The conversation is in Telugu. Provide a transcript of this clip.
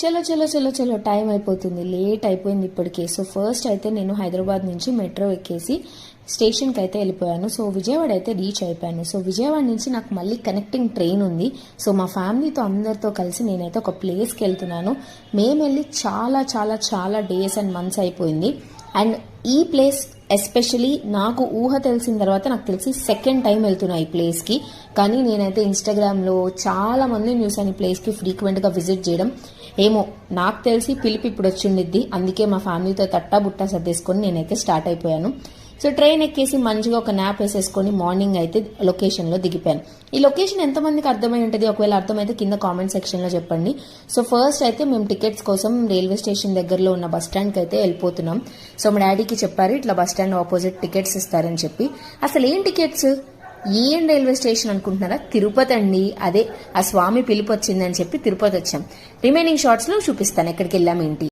చలో చలో చలో చలో టైం అయిపోతుంది, లేట్ అయిపోయింది ఇప్పటికే. సో ఫస్ట్ అయితే నేను హైదరాబాద్ నుంచి మెట్రో ఎక్కేసి స్టేషన్కి అయితే వెళ్ళిపోయాను. సో విజయవాడ అయితే రీచ్ అయిపోయాను. సో విజయవాడ నుంచి నాకు మళ్ళీ కనెక్టింగ్ ట్రైన్ ఉంది. సో మా ఫ్యామిలీతో అందరితో కలిసి నేనైతే ఒక ప్లేస్కి వెళ్తున్నాను. మేము వెళ్ళి చాలా చాలా చాలా డేస్ అండ్ మంత్స్ అయిపోయింది. అండ్ ఈ ప్లేస్ ఎస్పెషలీ నాకు ఊహ తెలిసిన తర్వాత నాకు తెలిసి సెకండ్ టైం వెళ్తున్నా ఈ ప్లేస్కి. కానీ నేనైతే ఇన్స్టాగ్రామ్లో చాలా మందిని చూసాను ఈ ప్లేస్కి ఫ్రీక్వెంట్గా విజిట్ చేయడం. ఏమో నాకు తెలిసి పిలిపి ఇప్పుడు వచ్చిండిద్ది, అందుకే మా ఫ్యామిలీతో తట్టా బుట్టా సర్దేసుకొని నేనైతే స్టార్ట్ అయిపోయాను. సో ట్రైన్ ఎక్కేసి మంచిగా ఒక న్యాప్ వేసేసుకొని మార్నింగ్ అయితే లొకేషన్లో దిగిపోయాను. ఈ లొకేషన్ ఎంతమందికి అర్థమై ఉంటుంది? ఒకవేళ అర్థమైతే కింద కామెంట్ సెక్షన్లో చెప్పండి. సో ఫస్ట్ అయితే మేము టికెట్స్ కోసం రైల్వే స్టేషన్ దగ్గరలో ఉన్న బస్ స్టాండ్కి అయితే వెళ్ళిపోతున్నాం. సో మా డాడీకి చెప్పారు ఇట్లా బస్ స్టాండ్ ఆపోజిట్ టికెట్స్ ఇస్తారని చెప్పి. అసలు ఏం టికెట్స్, ఏం రైల్వే స్టేషన్ అనుకుంటున్నారా? తిరుపతి అండి. అదే ఆ స్వామి పిలుపు వచ్చిందని చెప్పి తిరుపతి వచ్చాం. రిమైనింగ్ షార్ట్స్లో చూపిస్తాను ఎక్కడికి వెళ్ళాం ఏంటి.